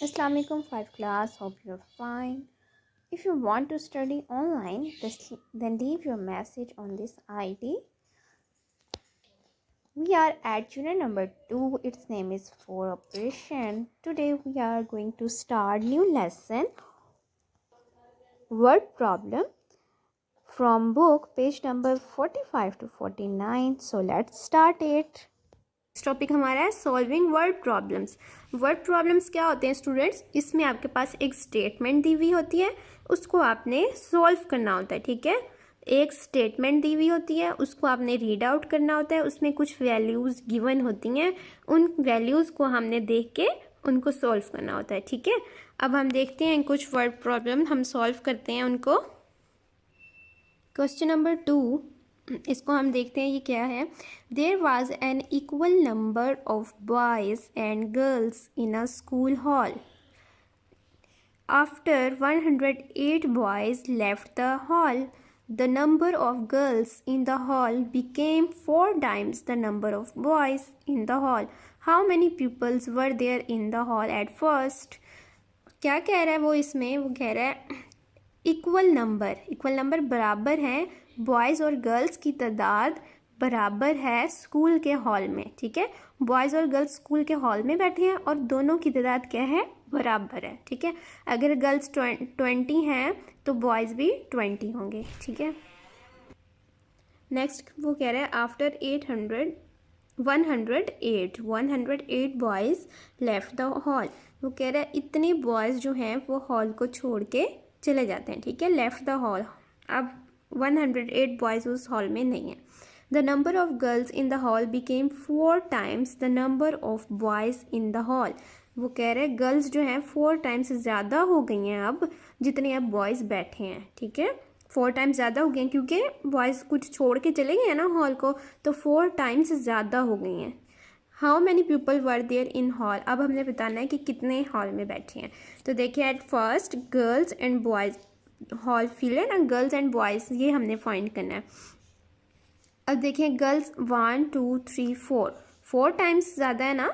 Assalamualaikum 5 class, hope you're fine. If you want to study online, then leave your message on this ID. We are at unit number 2. Its name is for operation. Today we are going to start new lesson, word problem, from book page number 45 to 49. So let's start it. इस topic हमारा है solving word problems. Word problems क्या होते हैं students? इसमें आपके पास एक statement दी हुई होती है, उसको आपने सॉल्व करना होता है। ठीक है, एक स्टेटमेंट दी हुई होती है, उसको आपने रीड आउट करना होता है, उसमें कुछ वैल्यूज़ गिवन होती हैं, उन वैल्यूज़ को हमने देख के उनको सॉल्व करना होता है। ठीक है, अब हम देखते हैं कुछ वर्ड प्रॉब्लम हम सॉल्व करते हैं उनको। क्वेश्चन नंबर 2, इसको हम देखते हैं ये क्या है। There was an equal number of boys and girls in a school hall. After 108 boys left the hall, the number of girls in the hall became 4 times the number of boys in the hall. How many peoples were there in the hall at first. क्या कह रहा है वो इसमें? वो कह रहा है इक्वल नंबर बराबर है, बॉयज़ और गर्ल्स की तादाद बराबर है स्कूल के हॉल में। ठीक है, बॉयज़ और गर्ल्स स्कूल के हॉल में बैठे हैं और दोनों की तादाद क्या है? बराबर है। ठीक है, अगर गर्ल्स 20 हैं तो बॉयज़ भी 20 होंगे। ठीक है, नेक्स्ट वो कह रहा है after 108 boys left the hall. वो कह रहा है इतने बॉयज़ जो हैं वो हॉल को छोड़ के चले जाते हैं। ठीक है, लेफ्ट द हॉल। अब 108 बॉयज़ उस हॉल में नहीं है। The number of girls in the hall became 4 times the number of boys in the hall. वो कह रहे हैं गर्ल्स जो हैं 4 times ज़्यादा हो गई हैं अब जितने अब बॉयज़ बैठे हैं। ठीक है, 4 times ज़्यादा हो गई हैं क्योंकि बॉयज़ कुछ छोड़ के चले गए हैं ना हॉल को, तो 4 times ज़्यादा हो गई हैं। How many people were there in hall. अब हमने बताना है कि कितने हॉल में बैठे हैं। तो देखिए at first girls and boys, hall fill है ना, गर्ल्स एंड बॉयज़ ये हमने फाइंड करना है। अब देखिए गर्ल्स 1 2 3 4 times ज़्यादा है ना,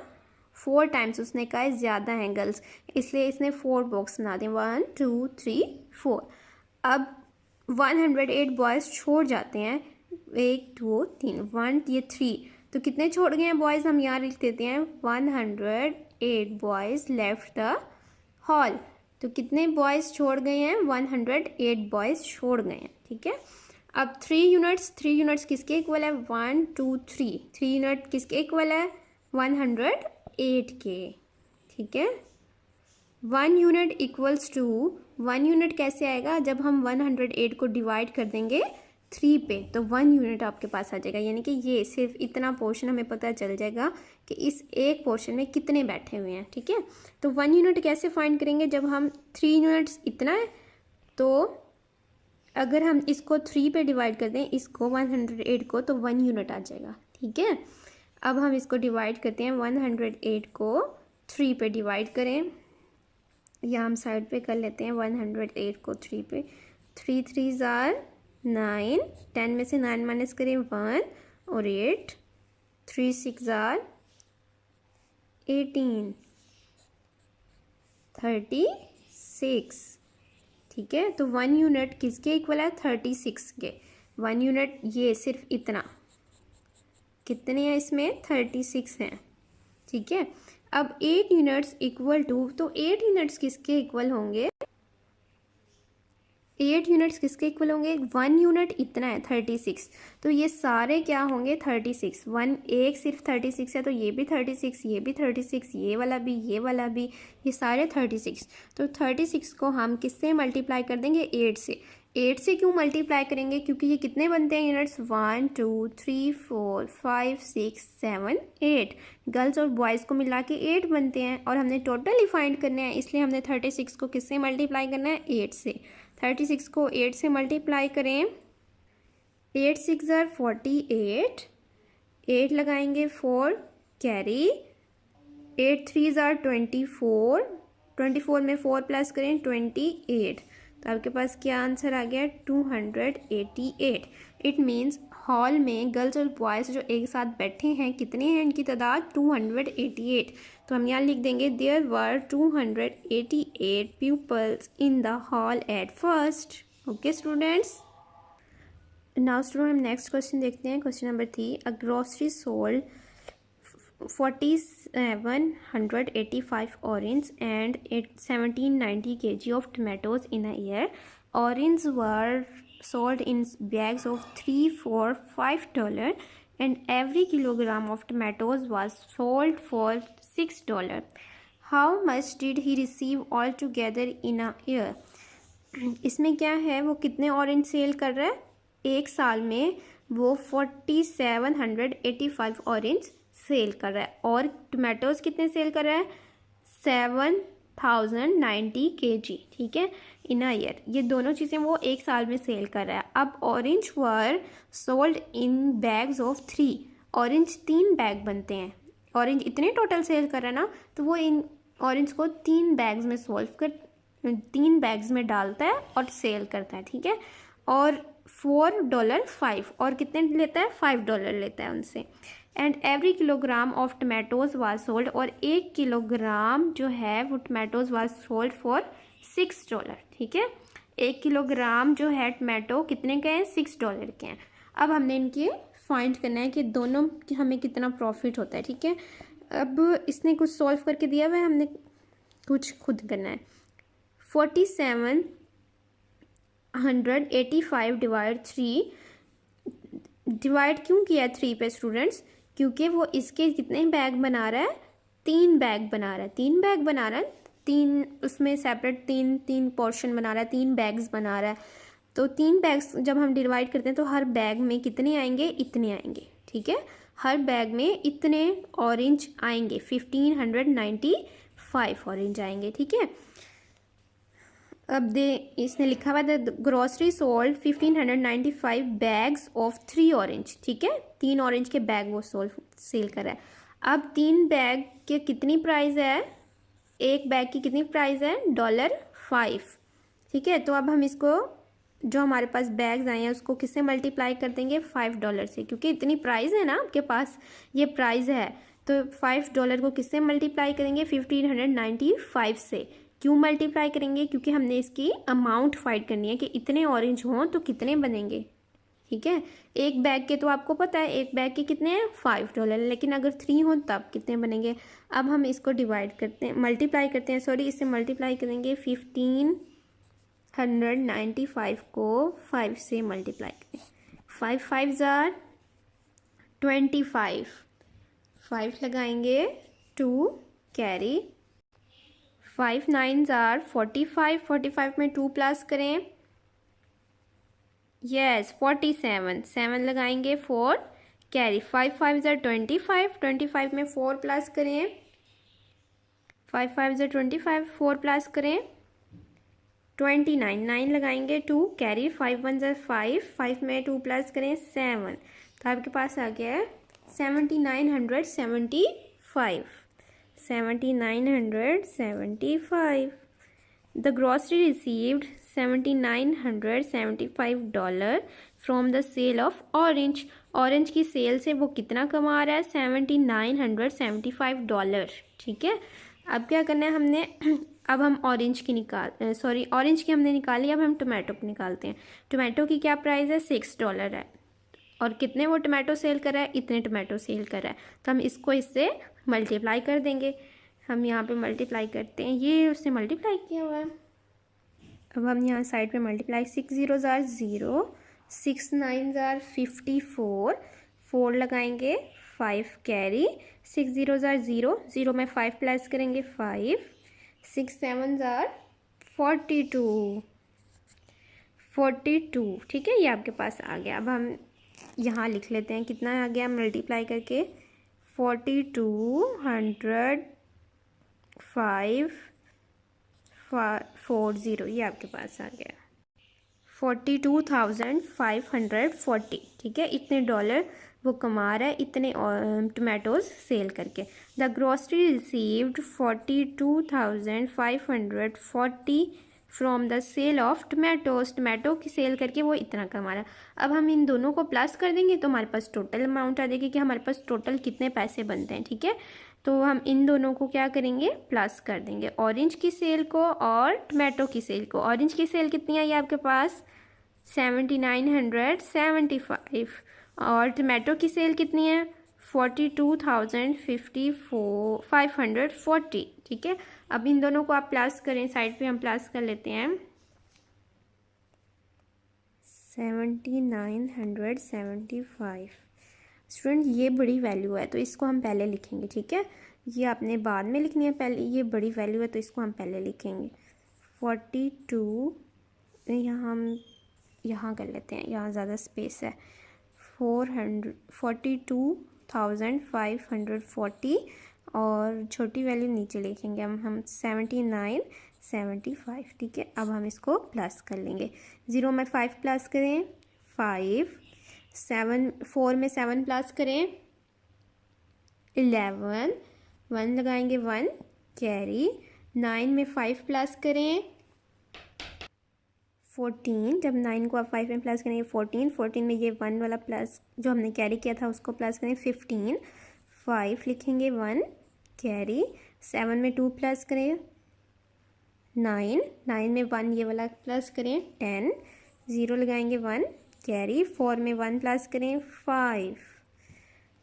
4 times उसने कहा है ज़्यादा हैं गर्ल्स, इसलिए इसने 4 बॉक्स बना दें, 1 2 3 4। अब 108 बॉयज़ छोड़ जाते हैं, 1 2 3 1 ये 3, तो कितने छोड़ गए हैं बॉयज़? हम यहाँ लिख देते हैं 108 बॉयज़ लेफ्ट द हॉल। तो कितने बॉयज़ छोड़ गए हैं? 108 बॉयज़ छोड़ गए हैं। ठीक है, अब 3 यूनिट्स किसके इक्वल है? 1 2 3 3 यूनिट किसके इक्वल है? 108 के। ठीक है, 1 यूनिट इक्वल्स टू, 1 यूनिट कैसे आएगा? जब हम 108 को डिवाइड कर देंगे 3 पे तो 1 यूनिट आपके पास आ जाएगा। यानी कि ये सिर्फ इतना पोर्शन हमें पता चल जाएगा कि इस एक पोर्शन में कितने बैठे हुए हैं। ठीक है, तो 1 यूनिट कैसे फाइंड करेंगे? जब हम 3 यूनिट्स इतना है, तो अगर हम इसको 3 पे डिवाइड कर दें इसको 108 को, तो 1 यूनिट आ जाएगा। ठीक है, अब हम इसको डिवाइड करते हैं, 108 को 3 पे डिवाइड करें, या हम साइड पे कर लेते हैं 108 को 3 पे। 3 3 जार 9, 10 में से 9 माइनस करें 1 और 8, 3 6 जार 18, 36। ठीक है, तो 1 यूनिट किसके इक्वल है? 36 के। 1 यूनिट ये सिर्फ इतना, कितने हैं इसमें? 36 हैं। ठीक है, अब 8 यूनिट्स इक्वल टू, तो 8 यूनिट्स किसके इक्वल होंगे? 8 यूनिट्स किसके इक्वल होंगे? 1 यूनिट इतना है 36, तो ये सारे क्या होंगे? 36। 1 एक सिर्फ 36 है तो ये भी 36, ये भी 36, ये वाला भी, ये वाला भी, ये सारे 36। तो 36 को हम किससे मल्टीप्लाई कर देंगे? 8 से। 8 से क्यों मल्टीप्लाई करेंगे? क्योंकि ये कितने बनते हैं यूनिट्स? 1 2 3 4 5 6 7 8। गर्ल्स और बॉयज़ को मिला के 8 बनते हैं और हमने टोटल ही फाइंड करने हैं, इसलिए हमने 36 को किससे मल्टीप्लाई करना है? 8 से। 36 को 8 से मल्टीप्लाई करें, 8 6 ज़ार 48, 8 लगाएंगे 4 कैरी, 8 3 ज़ार 24, 24 में 4 प्लस करें 28, तो आपके पास क्या आंसर आ गया? 288। इट मीन्स हॉल में गर्ल्स और बॉयज़ जो एक साथ बैठे हैं कितने हैं इनकी तादाद 288। तो हम यहाँ लिख देंगे there were 288 peoples in the hall at first. Okay students, now student हम नेक्स्ट क्वेश्चन देखते हैं। Question number 3, a grocery sold 4785 orange and 1790 kg of tomatoes in a year. Oranges were sold in bags of $3, $4, $5 and every kilogram of tomatoes was sold for $6. How much did he receive altogether in a year? इसमें क्या है, वो कितने orange cell कर रहा है एक साल में? वो 4785 ऑरेंज सेल कर रहा है। और टोमेटोज़ कितने सेल कर रहा है? 7090 kg, ठीक है, इन अ ईयर। ये दोनों चीज़ें वो एक साल में सेल कर रहा है। अब orange were sold in bags of 3, orange 3 bag बनते हैं। ऑरेंज इतने टोटल सेल कर रहा है ना, तो वो इन ऑरेंज को 3 बैग्स में 3 बैग्स में डालता है और सेल करता है, ठीक है। और $4, और कितने लेता है? $5 लेता है उनसे। And every kilogram of tomatoes was sold, और 1 किलोग्राम जो है वो टमाटोज वाज सोल्ड फॉर $6, ठीक है। 1 किलोग्राम जो है टमाटो कितने के हैं? $6 के हैं। अब हमने इनके फाइंड करना है कि दोनों की हमें कितना प्रॉफिट होता है, ठीक है। अब इसने कुछ सॉल्व करके दिया हुआ है, हमने कुछ खुद करना है। 4785 डिवाइड 3, डिवाइड क्यों किया 3 पे स्टूडेंट्स? क्योंकि वो इसके कितने बैग बना रहा है? 3 बैग बना रहा है। 3 बैग बना रहा है, 3 उसमें सेपरेट 3 पोर्शन बना रहा है, 3 बैग्स बना रहा है। तो 3 बैग्स जब हम डिवाइड करते हैं तो हर बैग में कितने आएंगे? इतने आएंगे, ठीक है। हर बैग में इतने ऑरेंज आएंगे, 1595 ऑरेंज आएंगे, ठीक है। अब इसने लिखा हुआ है grocery sold 1595 bags of 3 orange, ठीक है। 3 ऑरेंज के बैग वो सेल कर रहा है। अब 3 बैग के कितनी प्राइस है? एक बैग की कितनी प्राइस है? $5, ठीक है। तो अब हम इसको जो हमारे पास बैग्स आए हैं उसको किससे मल्टीप्लाई कर देंगे? $5 से, क्योंकि इतनी प्राइस है ना आपके पास, ये प्राइस है। तो $5 को किससे मल्टीप्लाई करेंगे? 1595 से। क्यों मल्टीप्लाई करेंगे? क्योंकि हमने इसकी अमाउंट फाइंड करनी है कि इतने ऑरेंज हों तो कितने बनेंगे, ठीक है। एक बैग के तो आपको पता है एक बैग के कितने हैं? $5, लेकिन अगर 3 हो तब कितने बनेंगे? अब हम इसको डिवाइड करते हैं, मल्टीप्लाई करते हैं, सॉरी इससे मल्टीप्लाई करेंगे। 1595 को 5 से मल्टीप्लाई करें। 5 5 जार 25, 5 लगाएंगे 2 कैरी, 5 9 जार 45, 45 में 2 प्लस करें, यस 47, 7 लगाएंगे 4 कैरी, 5 5 जार 25, 25 में 4 प्लस करें, 5 5 जार 25, 4 प्लस करें 29, 9 लगाएंगे 2 कैरी, 5 1 जार 5, 5 में 2 प्लस करें 7, तो आपके पास आ गया है 7975, 7975. The grocery received $7975 from the sale of orange. Orange की सेल से वो कितना कमा रहा है? $7975, ठीक है। अब क्या करना है हमने? अब हम ऑरेंज की ऑरेंज की हमने निकाली, अब हम टोमेटो की निकालते हैं। टोमेटो की क्या प्राइस है? $6 है। और कितने वो टोमेटो सेल कर रहा है? इतने टोमेटो सेल कर रहा है। तो हम इसको इससे मल्टीप्लाई कर देंगे। हम यहाँ पे मल्टीप्लाई करते हैं, ये उससे मल्टीप्लाई किया हुआ है। अब हम यहाँ साइड पे मल्टीप्लाई, 6 0 जार 0, 6 9 जार 54, 4 लगाएंगे 5 कैरी, 6 0 जार 0, 0 में 5 प्लस करेंगे 5, 6 7 जार 42, 42, ठीक है। ये आपके पास आ गया। अब हम यहाँ लिख लेते हैं कितना आ गया मल्टीप्लाई करके, 42,540, ये आपके पास आ गया 42,540, ठीक है। इतने डॉलर वो कमा रहा है इतने टोमेटोज सेल करके। The grocery received 42,540 from the sale of tomatoes, tomato की सेल करके वो इतना कमा रहा है। अब हम इन दोनों को प्लस कर देंगे तो हमारे पास टोटल अमाउंट आ जाएगी कि हमारे पास टोटल कितने पैसे बनते हैं, ठीक है। तो हम इन दोनों को क्या करेंगे, प्लस कर देंगे, ऑरेंज की सेल को और टमाटो की सेल को। ऑरेंज की सेल कितनी आई आपके पास 7975 और टमाटो की सेल कितनी है 42,540, ठीक है। अब इन दोनों को आप प्लस करें, साइड पे हम प्लस कर लेते हैं 7975। स्टूडेंट ये बड़ी वैल्यू है तो इसको हम पहले लिखेंगे, ठीक है। ये आपने बाद में लिखनी है, पहले ये बड़ी वैल्यू है तो इसको हम पहले लिखेंगे 42। यहाँ कर लेते हैं, यहाँ ज़्यादा स्पेस है 42,540 और छोटी वैल्यू नीचे लिखेंगे हम 7975, ठीक है। अब हम इसको प्लस कर लेंगे, 0 में 5 प्लस करें 5, 7 4 में 7 प्लस करें 11, 1 लगाएंगे 1 कैरी, 9 में 5 प्लस करें 14, जब 9 को आप 5 में प्लस करेंगे 14, 14 में ये 1 वाला प्लस जो हमने कैरी किया था उसको प्लस करें 15, 5 लिखेंगे 1 कैरी, 7 में 2 प्लस करें 9, 9 में 1 ये वाला प्लस करें 10, 0 लगाएंगे 1 कैरी, 4 में 1 प्लस करें 5।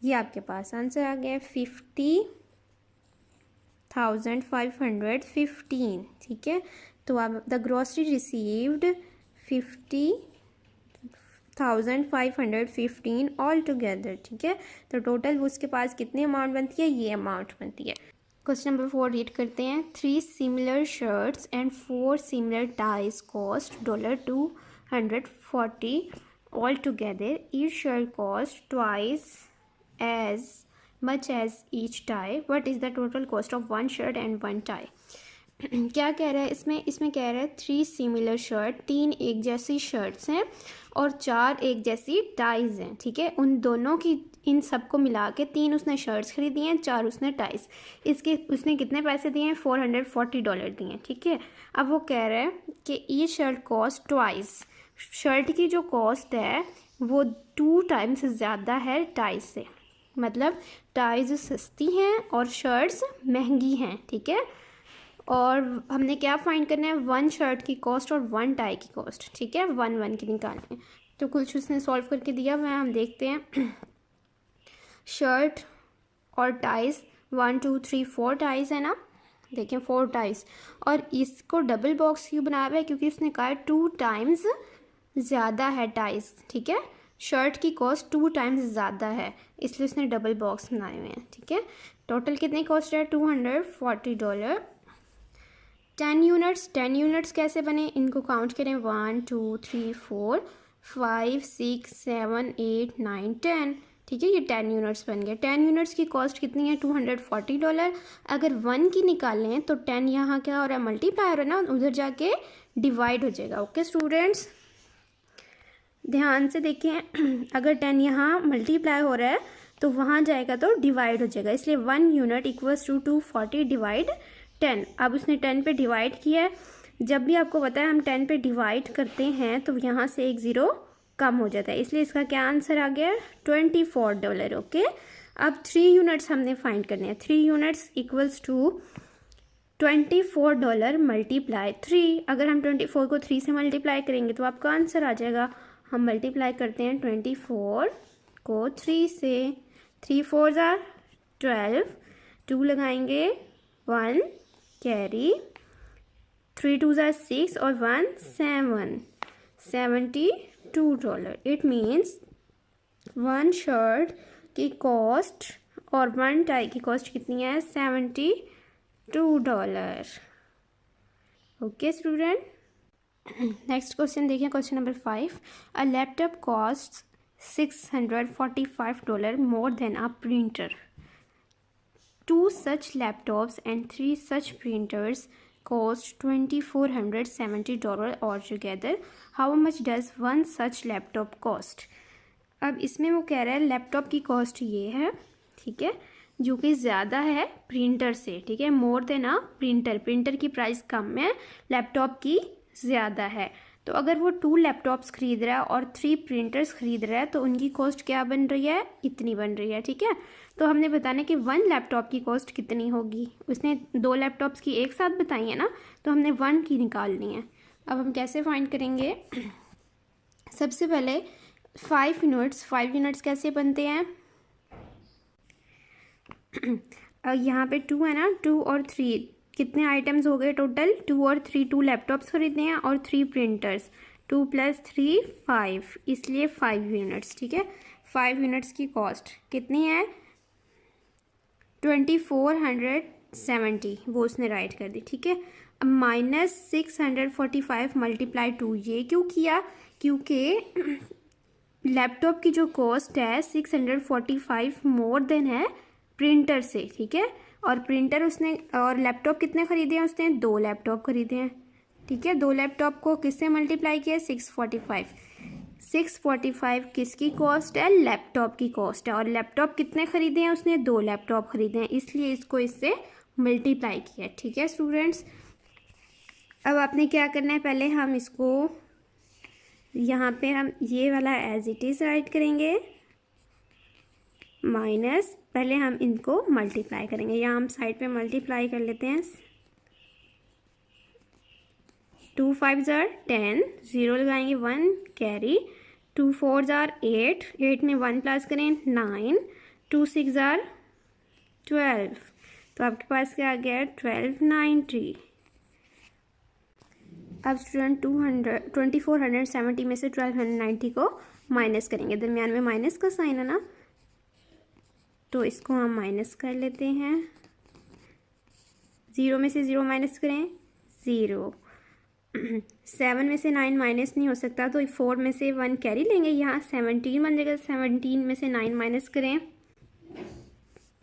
ये आपके पास आंसर आ गया 50,515, ठीक है। तो आप the grocery received 50,515 all together, ठीक है। तो टोटल उसके पास कितनी अमाउंट बनती है, ये अमाउंट बनती है। क्वेश्चन नंबर 4 रीड करते हैं। 3 similar shirts and 4 similar ties cost $240 all together, each shirt cost twice as much as each tie, what is the total cost of 1 shirt and 1 tie. क्या कह रहा है इसमें कह रहा है 3 सिमिलर शर्ट, 3 एक जैसी शर्ट्स हैं और 4 एक जैसी टाइज हैं, ठीक है। उन दोनों की, इन सबको मिला के 3 उसने शर्ट्स खरीदी हैं, 4 उसने टाइज, इसके उसने कितने पैसे दिए हैं $440 दिए हैं, ठीक है। अब वो कह रहा है कि ये शर्ट कॉस्ट ट्वाइस, शर्ट की जो कॉस्ट है वो 2 टाइम्स ज़्यादा है टाइज से, मतलब टाइज सस्ती हैं और शर्ट्स महंगी हैं, ठीक है। और हमने क्या फाइंड करना है, 1 शर्ट की कॉस्ट और 1 टाई की कॉस्ट, ठीक है, 1 की निकालनी है। तो कुछ उसने सॉल्व करके दिया हुआ है, हम देखते हैं। शर्ट और टाइज 1 2 3 4 टाइज है ना, देखें 4 टाइज, और इसको डबल बॉक्स क्यों बनाया हुआ है, क्योंकि उसने कहा है 2 टाइम्स ज़्यादा है टाइज, ठीक है। शर्ट की कॉस्ट 2 टाइम्स ज़्यादा है, इसलिए उसने डबल बॉक्स बनाए हुए हैं, ठीक है। टोटल कितनी कॉस्ट है $240। 10 यूनिट्स, 10 यूनिट्स कैसे बने, इनको काउंट करें 1 2 3 4 5 6 7 8 9 10, ठीक है। ये 10 यूनिट्स बन गए। 10 यूनिट्स की कॉस्ट कितनी है $240। अगर 1 की निकालें तो 10 यहाँ क्या हो रहा है, मल्टीप्लाई हो रहा है ना, उधर जाके डिवाइड हो जाएगा। ओके स्टूडेंट्स, ध्यान से देखें, अगर 10 यहाँ मल्टीप्लाई हो रहा है तो वहाँ जाएगा तो डिवाइड हो जाएगा, इसलिए 1 यूनिट इक्वल्स टू 240 डिवाइड 10। अब उसने 10 पे डिवाइड किया है, जब भी आपको पता है हम 10 पे डिवाइड करते हैं तो यहाँ से एक ज़ीरो कम हो जाता है, इसलिए इसका क्या आंसर आ गया $24। ओके, अब 3 यूनिट्स हमने फाइंड करने हैं। 3 यूनिट्स इक्वल्स टू $24 मल्टीप्लाई 3। अगर हम 24 को 3 से मल्टीप्लाई करेंगे तो आपका आंसर आ जाएगा। हम मल्टीप्लाई करते हैं 24 को 3 से, 3 4 12, 2 लगाएंगे 1 कैरी, 3 2 6 और 1 7, $72। इट मीन्स 1 शर्ट की कॉस्ट और 1 टाई की कॉस्ट कितनी है, $72। ओके स्टूडेंट, नेक्स्ट क्वेश्चन देखिए, question number 5। A laptop cost $645 more than a printer. 2 such laptops and 3 such printers cost $2,470 altogether. How much does 1 such laptop cost? अब इसमें वो कह रहा है लैपटॉप की कॉस्ट ये है, ठीक है, जो कि ज़्यादा है प्रिंटर से, ठीक है, more than a printer. Printer की प्राइस कम है, लैपटॉप की ज़्यादा है। तो अगर वो 2 लैपटॉप्स खरीद रहा है और 3 प्रिंटर्स खरीद रहा है तो उनकी कॉस्ट क्या बन रही है, इतनी बन रही है, ठीक है। तो हमने बताना कि 1 लैपटॉप की कॉस्ट कितनी होगी। उसने 2 लैपटॉप्स की एक साथ बताई है ना, तो हमने 1 की निकालनी है। अब हम कैसे फाइंड करेंगे, सबसे पहले 5 यूनिट्स कैसे बनते हैं, यहाँ पे 2 है ना, 2 और 3 कितने आइटम्स हो गए टोटल, 2 और 3, 2 लैपटॉप्स खरीदने हैं और 3 प्रिंटर्स, 2 + 3 5, इसलिए 5 यूनिट्स, ठीक है। 5 यूनिट्स की कॉस्ट कितनी है, 2470, वो उसने राइट कर दी, ठीक है। अब -645 × 2, ये क्यों किया, क्योंकि लैपटॉप की जो कॉस्ट है 645 मोर देन है प्रिंटर से, ठीक है। और प्रिंटर उसने और लैपटॉप कितने खरीदे हैं, उसने 2 लैपटॉप खरीदे हैं, ठीक है। 2 लैपटॉप को किससे मल्टीप्लाई किया, 645। 645 किसकी कॉस्ट है, लैपटॉप की कॉस्ट है। और लैपटॉप कितने खरीदे हैं, उसने 2 लैपटॉप खरीदे हैं, इसलिए इसको इससे मल्टीप्लाई किया, ठीक है स्टूडेंट्स। अब आपने क्या करना है, पहले हम इसको यहाँ पे हम ये वाला एज इट इज़ राइट करेंगे, माइनस पहले हम इनको मल्टीप्लाई करेंगे। यहाँ हम साइड पे मल्टीप्लाई कर लेते हैं, 2 5 जार 10, 0 लगाएंगे, 1 कैरी, 2 4 जार 8, 8 में 1 प्लस करें 9, 2 6 जार 12, तो आपके पास क्या आ गया, 1290। अब स्टूडेंट 2470 में से 1290 को माइनस करेंगे, दरमियान में माइनस का साइन है ना, तो इसको हम माइनस कर लेते हैं। 0 में से 0 माइनस करें, 0। 7 में से 9 माइनस नहीं हो सकता, तो 4 में से 1 कैरी लेंगे, यहाँ 17 बन जाएगा। 17 में से 9 माइनस करें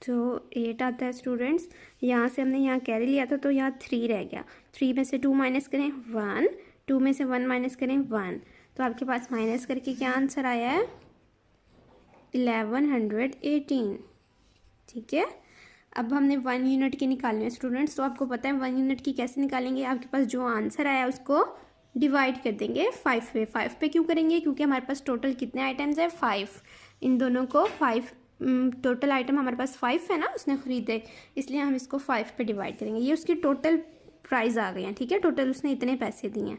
तो 8 आता है स्टूडेंट्स। यहाँ से हमने यहाँ कैरी लिया था, तो यहाँ 3 रह गया। 3 में से 2 माइनस करें 1, 2 में से 1 माइनस करें 1, तो आपके पास माइनस करके क्या आंसर आया है, 1118, ठीक है। अब हमने 1 यूनिट की निकालनी है स्टूडेंट्स, तो आपको पता है 1 यूनिट की कैसे निकालेंगे, आपके पास जो आंसर आया उसको डिवाइड कर देंगे 5 पे। 5 पे क्यों करेंगे, क्योंकि हमारे पास टोटल कितने आइटम्स है, 5, इन दोनों को 5, टोटल आइटम हमारे पास 5 है ना, उसने खरीदे, इसलिए हम इसको 5 पे डिवाइड करेंगे। ये उसकी टोटल प्राइस आ गई है, ठीक है, टोटल उसने इतने पैसे दिए हैं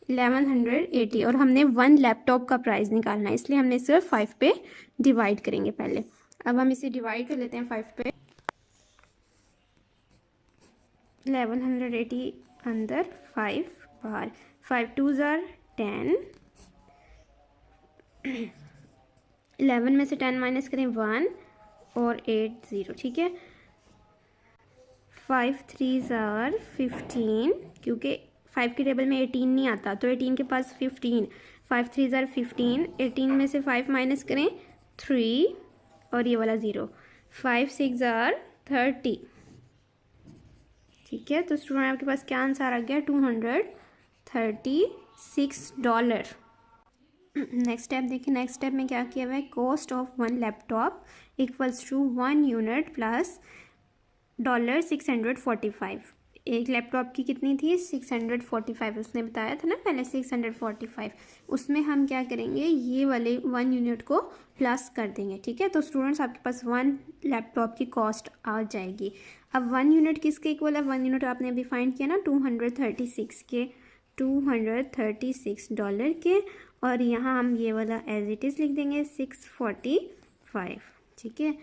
1180, और हमने 1 लैपटॉप का प्राइस निकालना है, इसलिए हमने सिर्फ 5 पे डिवाइड करेंगे पहले। अब हम इसे डिवाइड कर लेते हैं 5 पे, 1180 अंदर, 5 बाहर, 5 2 जार 10, 11 में से 10 माइनस करें 1 और 8 0, ठीक है। 5 3 जार 15, क्योंकि 5 के टेबल में 18 नहीं आता, तो 18 के पास 15, 5 3 जार 15, 18 में से 5 माइनस करें 3 और ये वाला 0, 5 6 जार 30, ठीक है। तो स्टूडेंट आपके पास क्या आंसर आ गया, $236। नेक्स्ट स्टेप देखिए, नेक्स्ट स्टेप में क्या किया हुआ है, cost of 1 laptop equals to 1 unit plus $645। एक लैपटॉप की कितनी थी, 645, उसने बताया था ना पहले 645, उसमें हम क्या करेंगे, ये वाले 1 यूनिट को प्लस कर देंगे, ठीक है। तो स्टूडेंट्स आपके पास 1 लैपटॉप की कॉस्ट आ जाएगी। अब 1 यूनिट किसके इक्वल है, 1 यूनिट आपने अभी फाइंड किया ना, 236 के, $236 के, और यहाँ हम ये वाला एज इट इज़ लिख देंगे 645, ठीक है।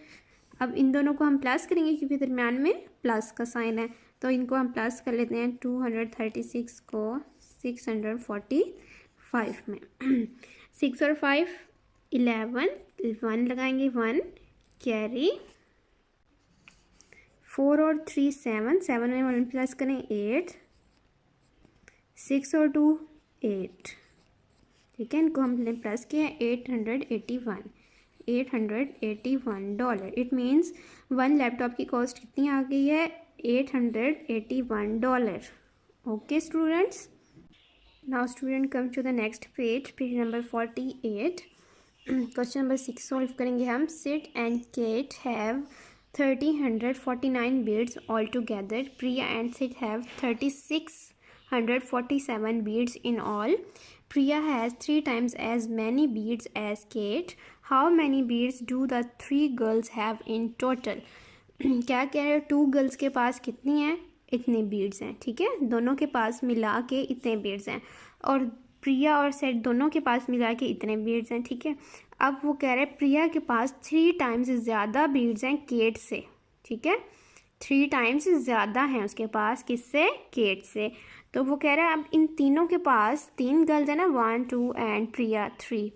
अब इन दोनों को हम प्लस करेंगे क्योंकि दरम्यान में प्लस का साइन है, तो इनको हम प्लस कर लेते हैं, 236 को 645 में, 6 और 5 11, 1 लगाएंगे 1 कैरी, 4 और 3 7, 7 में 1 प्लस करें 8, 6 और 2 8, ठीक है। इनको हमने प्लस किया $881। इट मीन्स 1 लैपटॉप की कॉस्ट कितनी आ गई है, $881। Okay students, now student come to the next page, page number 48। Question number 6 solve करेंगे हम। Sid and Kate have 30,149 beads altogether. Priya and Sid have 36,147 beads in all. Priya has 3 times as many beads as Kate. How many beads do the 3 girls have in total? क्या कह रहे हैं, 2 girls के पास कितनी हैं, इतने beads हैं, ठीक है, दोनों के पास मिला के इतने बीड्स हैं, और प्रिया और सेट दोनों के पास मिला के इतने बीड्स हैं, ठीक है। अब वो कह रहे हैं प्रिया के पास 3 टाइम्स ज़्यादा बीड्स हैं केट से, ठीक है, 3 टाइम्स ज़्यादा हैं उसके पास, किससे, केट से। तो वो कह रहा है अब इन तीनों के पास 3 गर्ल्स हैं ना, 1 2 एंड प्रिया 3,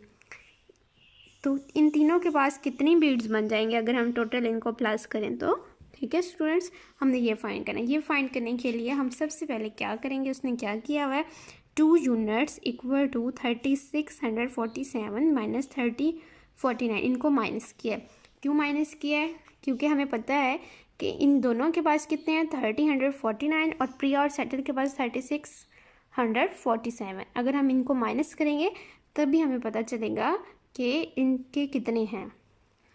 तो इन तीनों के पास कितनी बीड्स बन जाएंगे अगर हम टोटल इनको प्लस करें तो, ठीक है स्टूडेंट्स, हमने ये फाइंड करना है। ये फाइंड करने के लिए हम सबसे पहले क्या करेंगे, उसने क्या किया हुआ है, 2 यूनिट्स इक्वल टू 36,147 माइनस 30,49, इनको माइनस किया है। क्यों माइनस किया है, क्योंकि हमें पता है कि इन दोनों के पास कितने हैं, 30,149, और प्रिया और सेटल के पास 36,147। अगर हम इनको माइनस करेंगे तभी हमें पता चलेगा कि इनके कितने हैं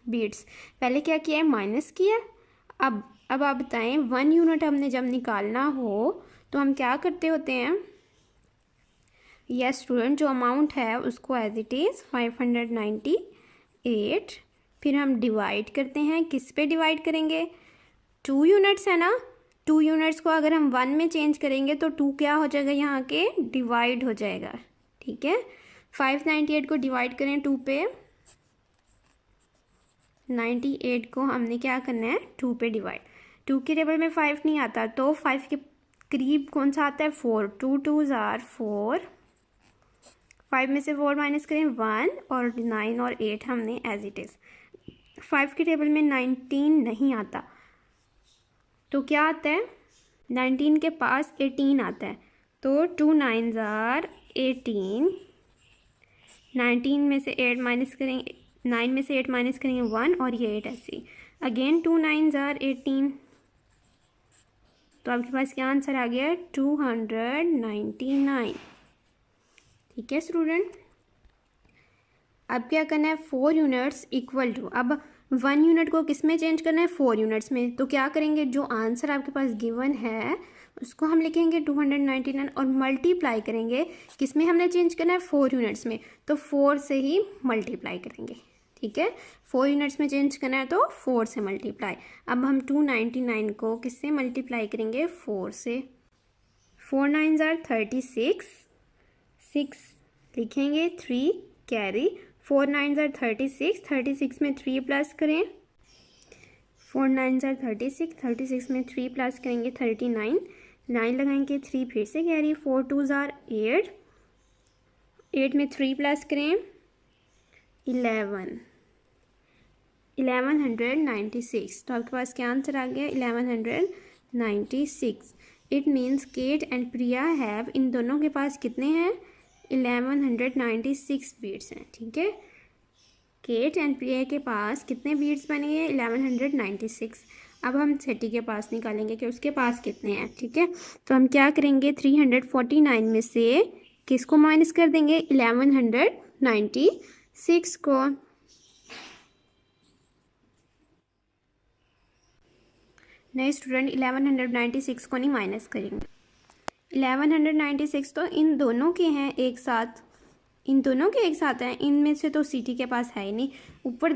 बीड्स। पहले क्या किया है, माइनस किया। अब आप बताएं, 1 यूनिट हमने जब निकालना हो तो हम क्या करते होते हैं, यस स्टूडेंट, जो अमाउंट है उसको एज इट इज़ 598, फिर हम डिवाइड करते हैं, किस पे डिवाइड करेंगे, 2 यूनिट्स है ना, 2 यूनिट्स को अगर हम 1 में चेंज करेंगे तो 2 क्या हो जाएगा, यहाँ के डिवाइड हो जाएगा, ठीक है। 598 को डिवाइड करें 2 पे, 98 को हमने क्या करना है, 2 पे डिवाइड, 2 के टेबल में 5 नहीं आता तो 5 के करीब कौन सा आता है, 4, 2 2s are 4, 5 में से 4 माइनस करें 1, और 9 और 8 हमने एज इट इज़। 5 के टेबल में 19 नहीं आता तो क्या आता है, 19 के पास 18 आता है, तो 2 9s are 18, 19 में से 8 माइनस करेंगे, 9 में से 8 माइनस करेंगे 1, और ये 8 ऐसे, अगेन 2 9s are 18, तो आपके पास क्या आंसर आ गया, 299, ठीक है स्टूडेंट। अब क्या करना है, 4 यूनिट्स इक्वल टू, अब 1 यूनिट को किस में चेंज करना है, 4 यूनिट्स में, तो क्या करेंगे, जो आंसर आपके पास गिवन है उसको हम लिखेंगे 299 और मल्टीप्लाई करेंगे, किस में हमने चेंज करना है, 4 यूनिट्स में, तो 4 से ही मल्टीप्लाई करेंगे, ठीक है, 4 यूनिट्स में चेंज करना है तो 4 से मल्टीप्लाई। अब हम 299 को किससे मल्टीप्लाई करेंगे, 4 से, 4 9s are 36, 6 लिखेंगे, 3 कैरी, 4 9s are 36, 36 में 3 प्लस करें, 4 9s are 36, 36 में 3 प्लस करेंगे 39, 9 लगाएंगे, 3 फिर से कैरी, 4 2s are 8, 8 में 3 प्लस करें 11, 1196, तो आपके पास क्या आंसर आ गया, 1196। It means Kate and Priya have, इन दोनों के पास कितने हैं, 1196 बीड्स हैं, ठीक है, केट एंड प्रिया के पास कितने बीड्स बनेंगे, 1196। अब हम सेटी के पास निकालेंगे कि उसके पास कितने हैं, ठीक है, तो हम क्या करेंगे, 349 में से किसको माइनस कर देंगे, 1196 को, नहीं स्टूडेंट 1196 को नहीं माइनस करेंगे, 1196 तो इन दोनों के हैं एक साथ, इन दोनों के एक साथ हैं, इनमें से तो सिटी के पास है ही नहीं, ऊपर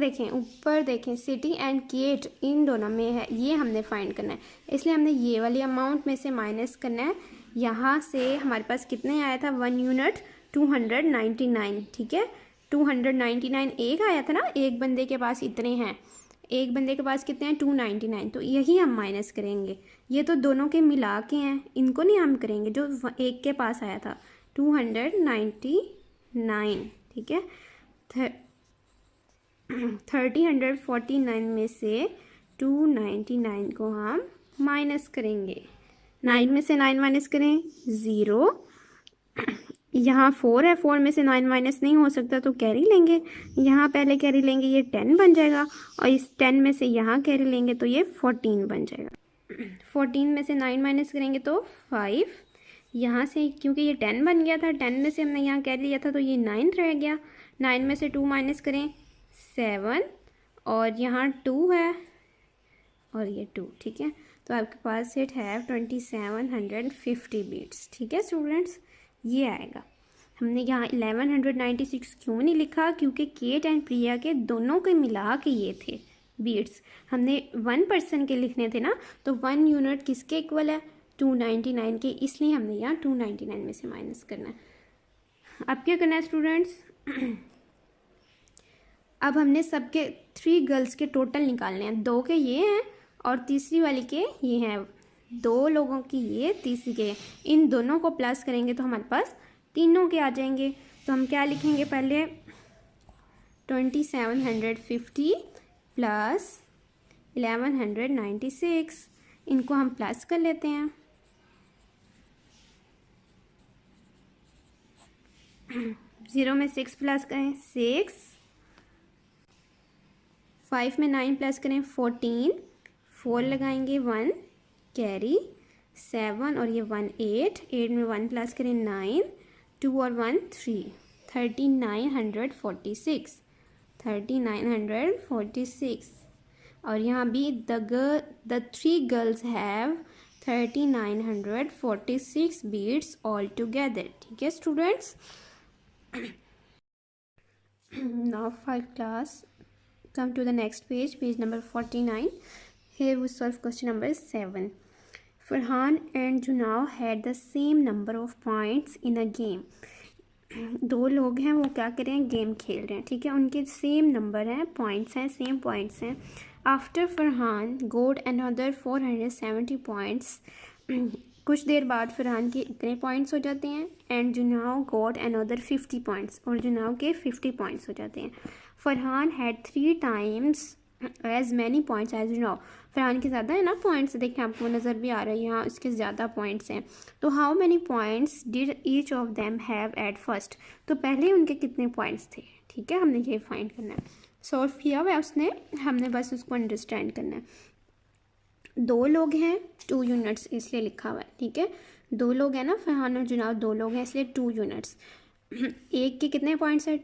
देखें सिटी एंड केट इन दोनों में है, ये हमने फाइंड करना है, इसलिए हमने ये वाली अमाउंट में से माइनस करना है। यहाँ से हमारे पास कितने आया था, 1 यूनिट 299, ठीक है, 299 एक आया था ना, एक बंदे के पास इतने हैं, एक बंदे के पास कितने हैं, 299, तो यही हम माइनस करेंगे, ये तो दोनों के मिला के हैं, इनको नहीं हम करेंगे, जो एक के पास आया था 299, ठीक है, 30,149 में से 299 को हम माइनस करेंगे, 9 में से 9 माइनस करें 0, यहाँ 4 है, 4 में से 9 माइनस नहीं हो सकता तो कैरी लेंगे, यहाँ पहले कैरी लेंगे, ये 10 बन जाएगा, और इस 10 में से यहाँ कैरी लेंगे तो ये 14 बन जाएगा, 14 में से 9 माइनस करेंगे तो 5, यहाँ से क्योंकि ये 10 बन गया था, 10 में से हमने यहाँ कैरी लिया था तो ये 9 रह गया, 9 में से 2 माइनस करें 7, और यहाँ 2 है, और ये 2, ठीक है। तो आपके पास इट हैव 2750 बीट्स, ठीक है स्टूडेंट्स, ये आएगा। हमने यहाँ 1196 क्यों नहीं लिखा, क्योंकि केट एंड प्रिया के दोनों के मिला के ये थे बीट्स। हमने 1% के लिखने थे ना, तो 1 यूनिट किसके इक्वल है, 299 के, इसलिए हमने यहाँ 299 में से माइनस करना है। अब क्या करना है स्टूडेंट्स, अब हमने सबके 3 गर्ल्स के टोटल निकालने हैं। 2 के ये हैं और तीसरी वाली के ये हैं, 2 लोगों की ये, तीसरी के, इन दोनों को प्लस करेंगे तो हमारे पास तीनों के आ जाएंगे। तो हम क्या लिखेंगे, पहले 2750 प्लस 1196, इनको हम प्लस कर लेते हैं। 0 में 6 प्लस करें 6, 5 में 9 प्लस करें 14, 4 लगाएंगे 1 कैरी 7 और ये 1 8, 8 में 1 प्लस करें 9, 2 और 1 3, 3946, 3946। और यहाँ भी the 3 girls have 3946 beads all together, ठीक है students. Now 5 class, come to the next page, page number 49. Here we solve question number 7. Farhan and Junaw had the same number of points in a game. 2 लोग हैं, वो क्या कर रहे हैं, game खेल रहे हैं, ठीक है। उनके सेम नंबर हैं, पॉइंट्स हैं, सेम पॉइंट्स हैं। आफ्टर फरहान गोट अनदर 470 पॉइंट्स, कुछ देर बाद फरहान के इतने पॉइंट्स हो जाते हैं। एंड जुनाव गोट अनदर 50 पॉइंट्स, और जुनाव के 50 पॉइंट्स हो जाते हैं। Farhan had 3 times as many points as जुनाव, फरहान के ज़्यादा है ना पॉइंट्स, देखें आपको नज़र भी आ रहा है यहाँ, इसके ज़्यादा पॉइंट्स हैं। तो how many points did each of them have at first, तो पहले उनके कितने पॉइंट्स थे, ठीक है, हमने ये फाइंड करना है। सॉल्व किया हुआ है उसने, हमने बस उसको अंडरस्टैंड करना है। 2 लोग हैं, 2 यूनिट्स इसलिए लिखा हुआ है, ठीक है। 2 लोग हैं ना, फरहान और जुनाव 2 लोग हैं, इसलिए 2 यूनिट्स। एक के कितने पॉइंट्स हैं,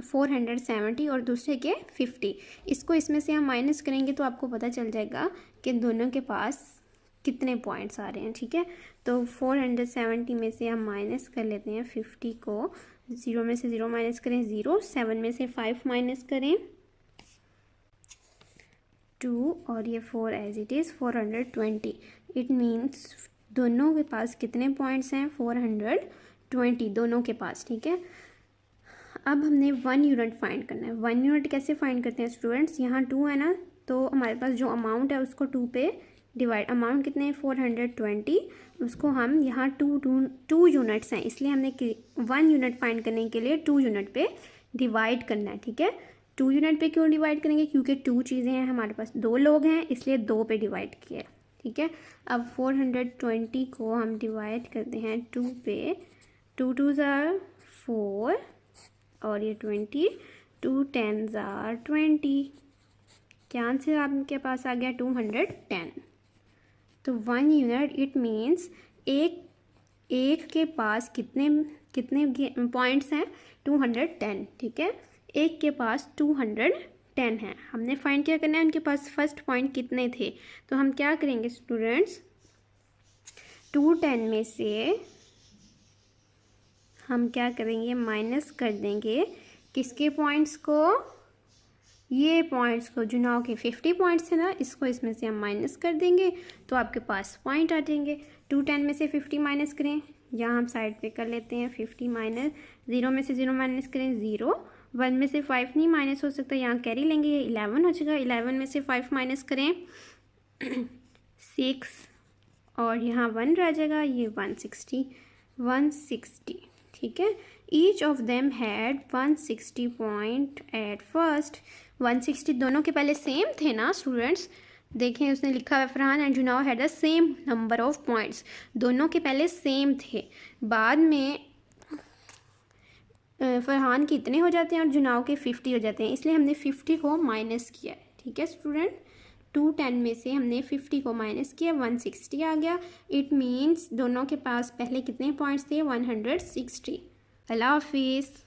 470 और दूसरे के 50। इसको इसमें से हम माइनस करेंगे तो आपको पता चल जाएगा कि दोनों के पास कितने पॉइंट्स आ रहे हैं, ठीक है। तो 470 में से हम माइनस कर लेते हैं 50 को, 0 में से 0 माइनस करें 0, 7 में से 5 माइनस करें 2 और ये 4 as it is 420। It means दोनों के पास कितने पॉइंट्स हैं, 420 दोनों के पास, ठीक है। अब हमने 1 यूनिट फाइंड करना है। 1 यूनिट कैसे फाइंड करते हैं स्टूडेंट्स, यहाँ 2 है ना, तो हमारे पास जो अमाउंट है उसको 2 पे डिवाइड, अमाउंट कितने हैं 420, उसको हम यहाँ 2 यूनिट्स हैं, इसलिए हमने 1 यूनिट फाइंड करने के लिए 2 यूनिट पे डिवाइड करना है, ठीक है। 2 यूनिट पे क्यों डिवाइड करेंगे, क्योंकि 2 चीज़ें हैं हमारे पास, 2 लोग हैं, इसलिए 2 पे डिवाइड किया, ठीक है। अब 420 को हम डिवाइड करते हैं 2 पे, 2 2s are 4 और ये 20, 2 10s are 20, क्या आंसर आपके पास आ गया 210। तो 1 यूनिट इट मीन्स एक के पास कितने पॉइंट्स हैं, 210, ठीक है। एक के पास 210 है। हमने फाइंड क्या करना है, उनके पास फर्स्ट पॉइंट कितने थे, तो हम क्या करेंगे स्टूडेंट्स, 210 में से हम क्या करेंगे, माइनस कर देंगे किसके पॉइंट्स को, ये पॉइंट्स को, जुनाव के 50 पॉइंट्स है ना, इसको इसमें से हम माइनस कर देंगे तो आपके पास पॉइंट आ जाएंगे। 210 में से 50 माइनस करें, यहाँ हम साइड पे कर लेते हैं 50 माइनस, 0 में से 0 माइनस करें 0, 1 में से 5 नहीं माइनस हो सकता, यहाँ कैरी लेंगे, ये 11 हो जाएगा। 11 में से 5 माइनस करें 6 और यहाँ 1 रह जाएगा, ये 160, ठीक है। Each of them had 160 point at first, 160 दोनों के पहले सेम थे ना स्टूडेंट्स, देखें उसने लिखा है फरहान एंड जुनाव had the same number of points, दोनों के पहले सेम थे, बाद में फरहान के इतने हो जाते हैं और जुनाव के 50 हो जाते हैं, इसलिए हमने 50 को माइनस किया है, ठीक है स्टूडेंट। 210 में से हमने 50 को माइनस किया, 160 आ गया। इट मीन्स दोनों के पास पहले कितने पॉइंट्स थे, 160। अल्लाह हाफिज़।